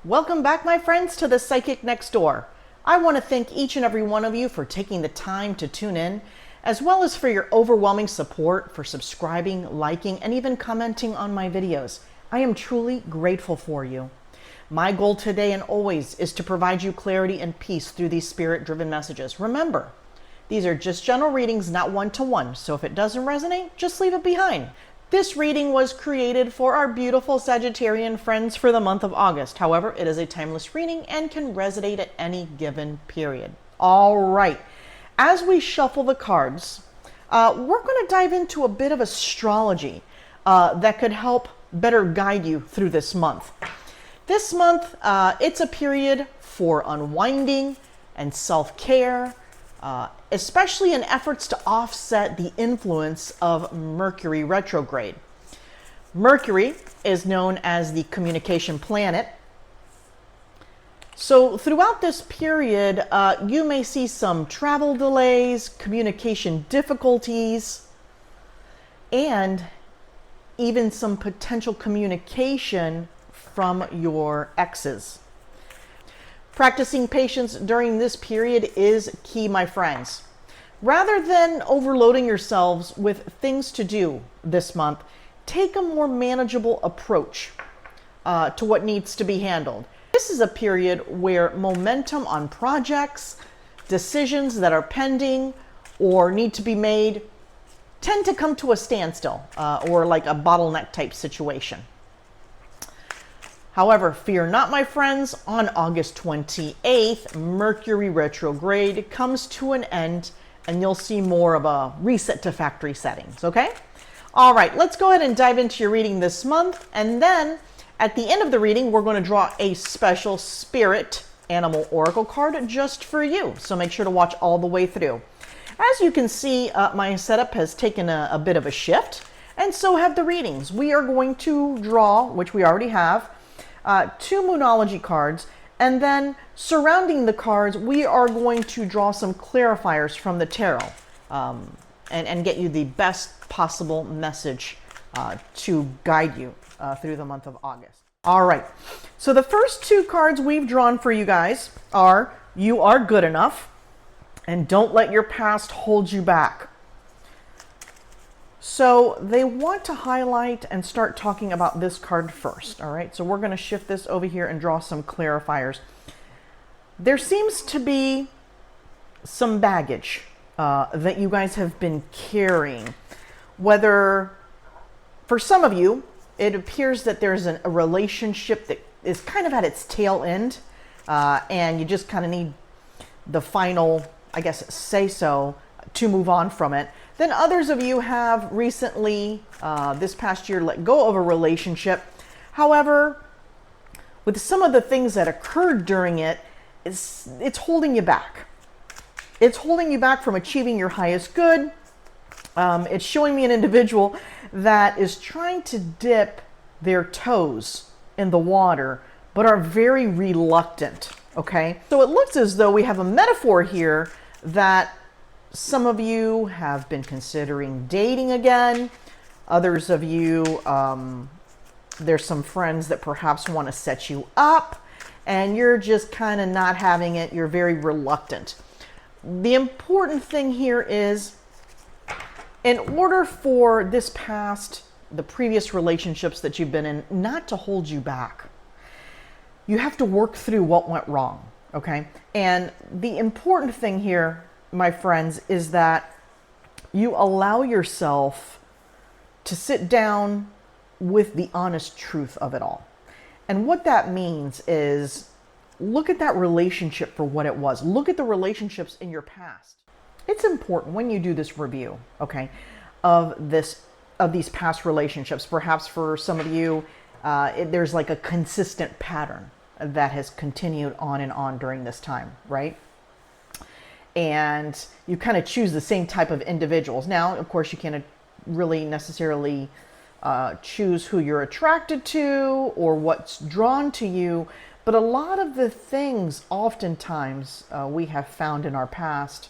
Welcome back, my friends, to the Psychic Next Door. I want to thank each and every one of you for taking the time to tune in, as well as for your overwhelming support, for subscribing, liking, and even commenting on my videos. I am truly grateful for you. My goal today and always is to provide you clarity and peace through these spirit-driven messages. Remember, these are just general readings, not one-to-one, so if it doesn't resonate, just leave it behind. This reading was created for our beautiful Sagittarian friends for the month of August. However, it is a timeless reading and can resonate at any given period. All right, as we shuffle the cards, we're going to dive into a bit of astrology that could help better guide you through this month. This month, it's a period for unwinding and self-care, especially in efforts to offset the influence of Mercury retrograde. Mercury is known as the communication planet. So throughout this period, you may see some travel delays, communication difficulties, and even some potential communication from your exes. Practicing patience during this period is key, my friends. Rather than overloading yourselves with things to do this month, take a more manageable approach to what needs to be handled. This is a period where momentum on projects, decisions that are pending or need to be made tend to come to a standstill or like a bottleneck type situation. However, fear not, my friends. On August 28th, Mercury retrograde comes to an end, and you'll see more of a reset to factory settings, okay? All right, let's go ahead and dive into your reading this month, and then at the end of the reading, we're going to draw a special spirit animal oracle card just for you, so make sure to watch all the way through. As you can see, my setup has taken a bit of a shift, and so have the readings. We are going to draw, which we already have, two Moonology cards, and then surrounding the cards, we are going to draw some clarifiers from the tarot and get you the best possible message to guide you through the month of August. All right, so the first two cards we've drawn for you guys are You Are Good Enough and Don't Let Your Past Hold You Back. So they want to highlight and start talking about this card first. All right, so we're going to shift this over here and draw some clarifiers. There seems to be some baggage that you guys have been carrying. Whether, for some of you, it appears that there's a relationship that is kind of at its tail end, and you just kind of need the final, I guess, say-so to move on from it. Then others of you have recently, this past year, let go of a relationship. However, with some of the things that occurred during it, it's holding you back. It's holding you back from achieving your highest good. It's showing me an individual that is trying to dip their toes in the water, but are very reluctant, okay? So it looks as though we have a metaphor here that some of you have been considering dating again. Others of you, there's some friends that perhaps want to set you up, and you're just kind of not having it. You're very reluctant. The important thing here is, in order for the previous relationships that you've been in, not to hold you back, you have to work through what went wrong, okay? And the important thing here, my friends, is that you allow yourself to sit down with the honest truth of it all. And what that means is look at that relationship for what it was. Look at the relationships in your past. It's important when you do this review, okay, of these past relationships. Perhaps for some of you, there's like a consistent pattern that has continued on and on during this time, right? And you kind of choose the same type of individuals. Now, of course, you can't really necessarily choose who you're attracted to or what's drawn to you, but a lot of the things oftentimes we have found in our past,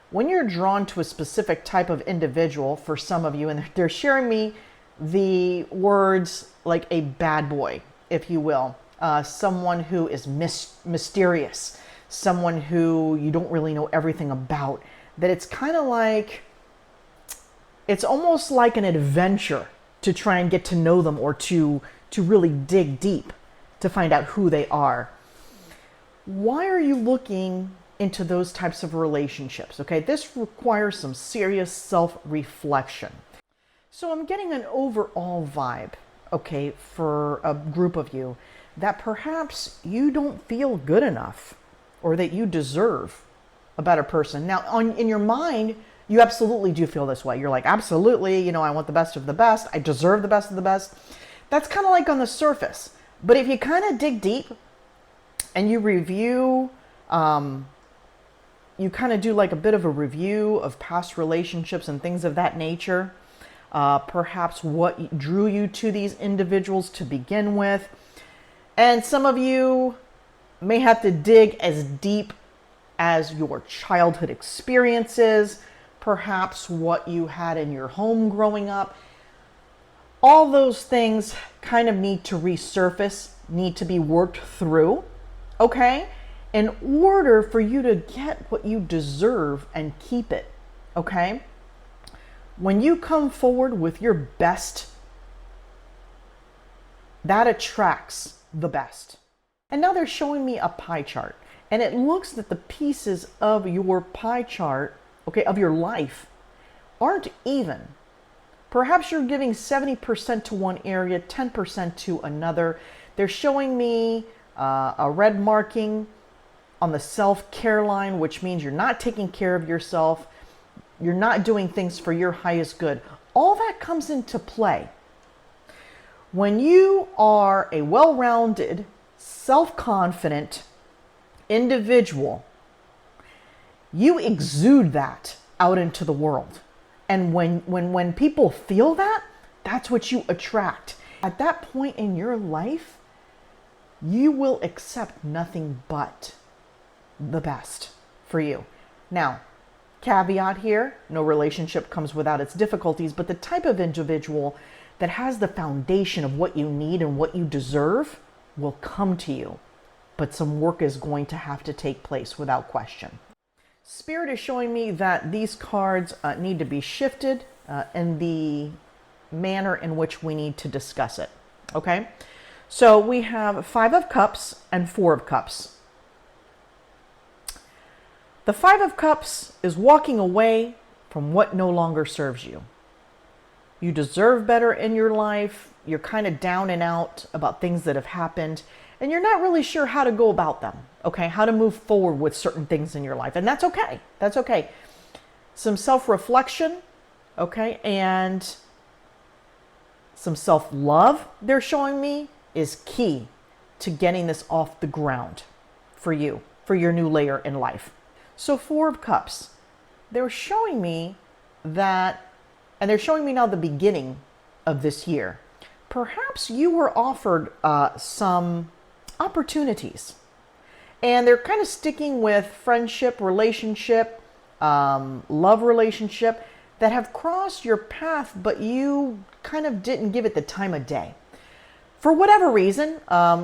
when you're drawn to a specific type of individual, for some of you, and they're sharing me the words like a bad boy, if you will, someone who is mysterious, someone who you don't really know everything about, that it's kind of like, it's almost like an adventure to try and get to know them, or to really dig deep to find out who they are. Why are you looking into those types of relationships? Okay, this requires some serious self-reflection. So I'm getting an overall vibe, okay, for a group of you, that perhaps you don't feel good enough, or that you deserve a better person. Now, in your mind, you absolutely do feel this way. You're like, absolutely, you know, I want the best of the best. I deserve the best of the best. That's kind of like on the surface. But if you kind of dig deep and you review, you kind of do like a bit of a review of past relationships and things of that nature, perhaps what drew you to these individuals to begin with. And some of you may have to dig as deep as your childhood experiences, perhaps what you had in your home growing up. All those things kind of need to resurface, need to be worked through, okay? In order for you to get what you deserve and keep it, okay? When you come forward with your best, that attracts the best. And now they're showing me a pie chart, and it looks that the pieces of your pie chart, okay, of your life, aren't even. Perhaps you're giving 70% to one area, 10% to another. They're showing me a red marking on the self-care line, which means you're not taking care of yourself. You're not doing things for your highest good. All that comes into play. When you are a well-rounded, self-confident individual, you exude that out into the world. And when people feel that, that's what you attract. At that point in your life, you will accept nothing but the best for you. Now, caveat here, no relationship comes without its difficulties, but the type of individual that has the foundation of what you need and what you deserve will come to you. But some work is going to have to take place without question. Spirit is showing me that these cards need to be shifted in the manner in which we need to discuss it. Okay? So we have 5 of Cups and 4 of Cups. The 5 of Cups is walking away from what no longer serves you. You deserve better in your life. You're kind of down and out about things that have happened, and you're not really sure how to go about them, okay? How to move forward with certain things in your life, and that's okay. That's okay. Some self-reflection, okay, and some self-love, they're showing me, is key to getting this off the ground for you, for your new layer in life. So 4 of Cups, they're showing me that, and they're showing me now the beginning of this year. Perhaps you were offered some opportunities, and they're kind of sticking with friendship, relationship, love relationship that have crossed your path, but you kind of didn't give it the time of day. For whatever reason,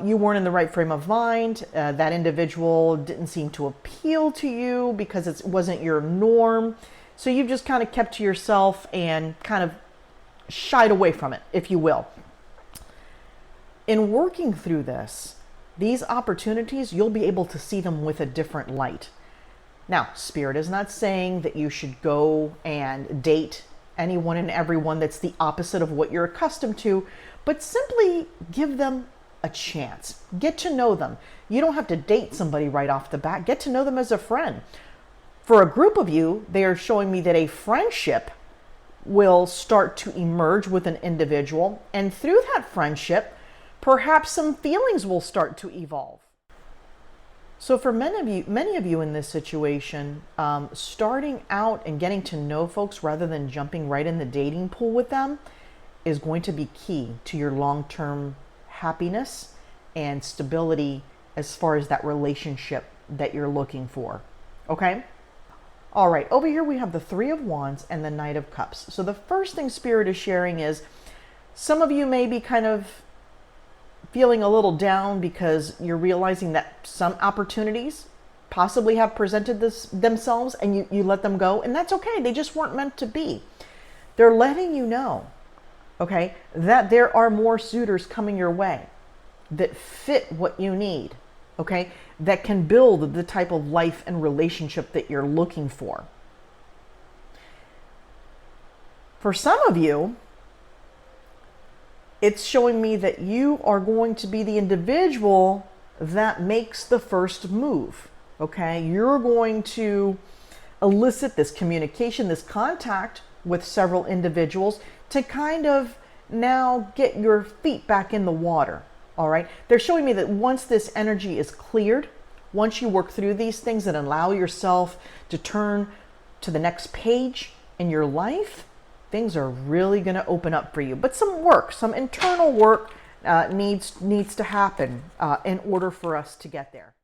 you weren't in the right frame of mind. That individual didn't seem to appeal to you because it wasn't your norm. So you've just kind of kept to yourself and kind of shied away from it, if you will. In working through this, these opportunities, you'll be able to see them with a different light. Now, Spirit is not saying that you should go and date anyone and everyone that's the opposite of what you're accustomed to, but simply give them a chance. Get to know them. You don't have to date somebody right off the bat. Get to know them as a friend. For a group of you, they are showing me that a friendship will start to emerge with an individual, and through that friendship, perhaps some feelings will start to evolve. So for many of you in this situation, starting out and getting to know folks rather than jumping right in the dating pool with them is going to be key to your long-term happiness and stability as far as that relationship that you're looking for. Okay? All right, over here we have the 3 of Wands and the Knight of Cups. So the first thing Spirit is sharing is some of you may be kind of feeling a little down because you're realizing that some opportunities possibly have presented themselves and you let them go, and that's okay. They just weren't meant to be. They're letting you know, okay, that there are more suitors coming your way that fit what you need, okay, that can build the type of life and relationship that you're looking for. For some of you, it's showing me that you are going to be the individual that makes the first move, okay? You're going to elicit this communication, this contact with several individuals to kind of now get your feet back in the water, all right? They're showing me that once this energy is cleared, once you work through these things and allow yourself to turn to the next page in your life, things are really going to open up for you. But some work, some internal work needs to happen in order for us to get there.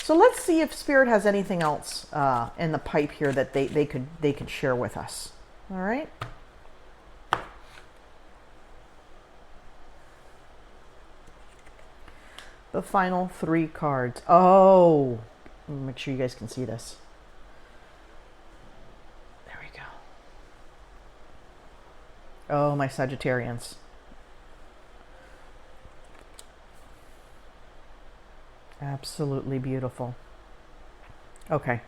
So let's see if Spirit has anything else in the pipe here that they could share with us. All right. The final 3 cards. Oh, make sure you guys can see this. There we go. Oh, my Sagittarians. Absolutely beautiful. Okay.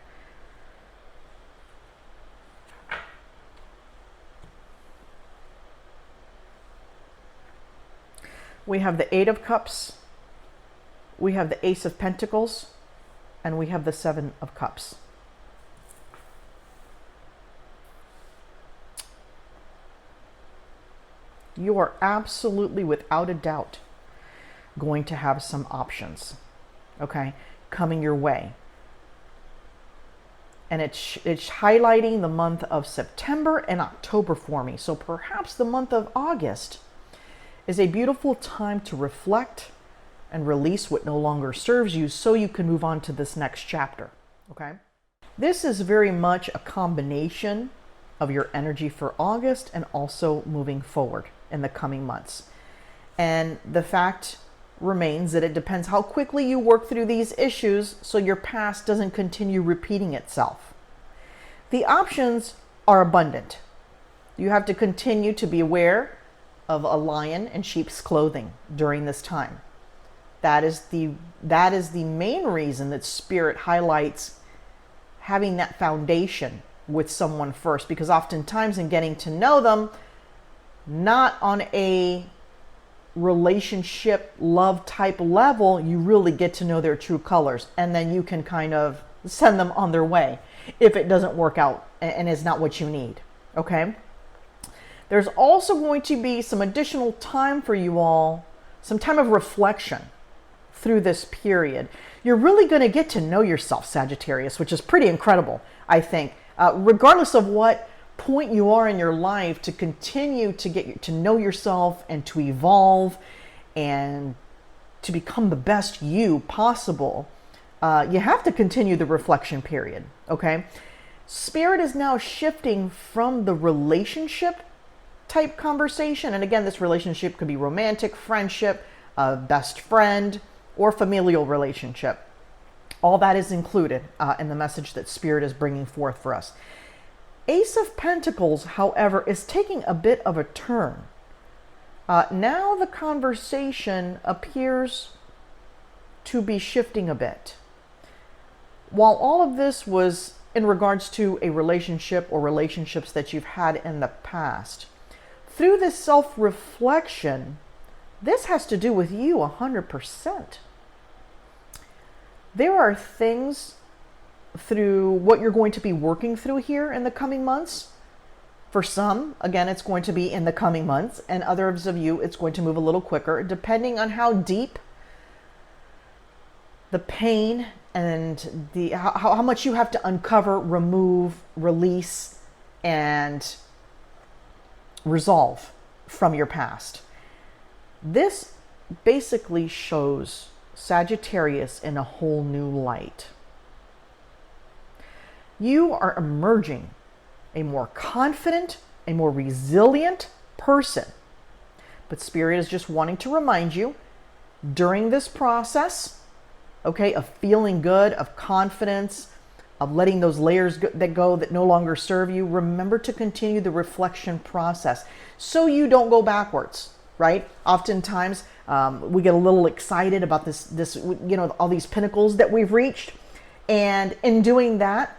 We have the 8 of Cups, we have the Ace of Pentacles, and we have the 7 of Cups. You are absolutely, without a doubt, going to have some options, okay, coming your way. And it's highlighting the month of September and October for me. So perhaps the month of August is a beautiful time to reflect and release what no longer serves you so you can move on to this next chapter, okay? This is very much a combination of your energy for August and also moving forward in the coming months. And the fact remains that it depends how quickly you work through these issues so your past doesn't continue repeating itself. The options are abundant. You have to continue to be aware of a lion in sheep's clothing during this time. That is the main reason that Spirit highlights having that foundation with someone first, because oftentimes in getting to know them, not on a relationship love type level, you really get to know their true colors, and then you can kind of send them on their way if it doesn't work out and is not what you need, okay? There's also going to be some additional time for you all, some time of reflection through this period. You're really going to get to know yourself, Sagittarius, which is pretty incredible, I think. Regardless of what point you are in your life, to continue to get to know yourself and to evolve and to become the best you possible, you have to continue the reflection period, okay? Spirit is now shifting from the relationship type conversation, and again, this relationship could be romantic, friendship, best friend, or familial relationship. All that is included in the message that Spirit is bringing forth for us. Ace of Pentacles, however, is taking a bit of a turn. Now the conversation appears to be shifting a bit. While all of this was in regards to a relationship or relationships that you've had in the past, through this self-reflection, this has to do with you 100%. There are things through what you're going to be working through here in the coming months. For some, again, it's going to be in the coming months, and others of you, it's going to move a little quicker, depending on how deep the pain and how much you have to uncover, remove, release, and resolve from your past. This basically shows Sagittarius in a whole new light. You are emerging a more confident, a more resilient person. But Spirit is just wanting to remind you During this process, okay, of feeling good, of confidence, of letting those layers go that no longer serve you, remember to continue the reflection process so you don't go backwards, right? Oftentimes, we get a little excited about this, all these pinnacles that we've reached. And in doing that,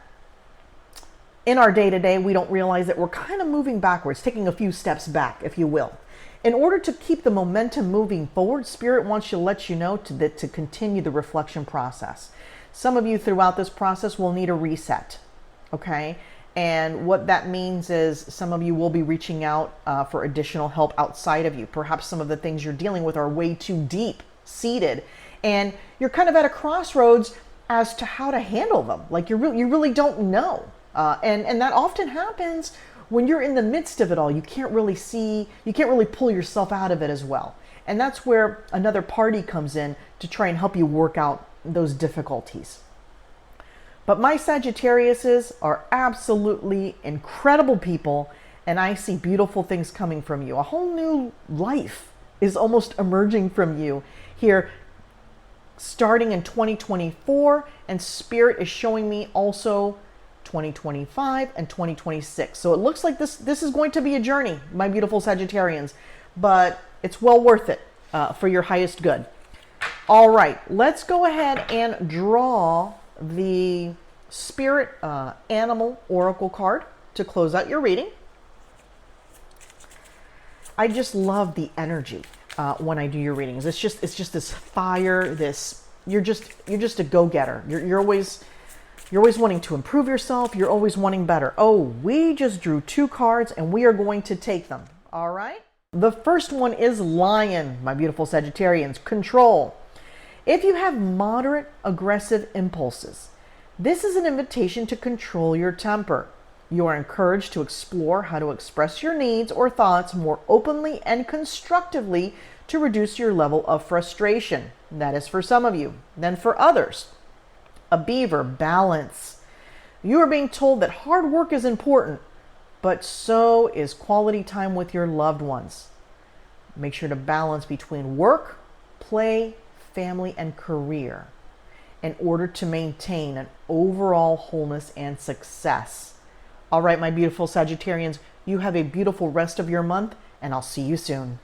in our day-to-day, we don't realize that we're kind of moving backwards, taking a few steps back, if you will. In order to keep the momentum moving forward, Spirit wants to let you know to continue the reflection process. Some of you throughout this process will need a reset, okay? And what that means is some of you will be reaching out for additional help outside of you. Perhaps some of the things you're dealing with are way too deep seated, and you're kind of at a crossroads as to how to handle them. Like you really don't know. And that often happens when you're in the midst of it all. You can't really pull yourself out of it as well. And that's where another party comes in to try and help you work out those difficulties. But my Sagittariuses are absolutely incredible people, and I see beautiful things coming from you. A whole new life is almost emerging from you here, starting in 2024, and Spirit is showing me also 2025 and 2026. So it looks like this is going to be a journey, my beautiful Sagittarians, but it's well worth it for your highest good. All right, let's go ahead and draw the Spirit Animal Oracle card to close out your reading. I just love the energy when I do your readings. It's just this fire. You're just a go-getter. You're always wanting to improve yourself. You're always wanting better. Oh, we just drew 2 cards and we are going to take them. All right. The first one is Lion, my beautiful Sagittarians. Control. If you have moderate aggressive impulses, this is an invitation to control your temper. You are encouraged to explore how to express your needs or thoughts more openly and constructively to reduce your level of frustration. That is for some of you. Then for others, a Beaver, balance. You are being told that hard work is important, but so is quality time with your loved ones. Make sure to balance between work, play, family, and career in order to maintain an overall wholeness and success. All right, my beautiful Sagittarians, you have a beautiful rest of your month, and I'll see you soon.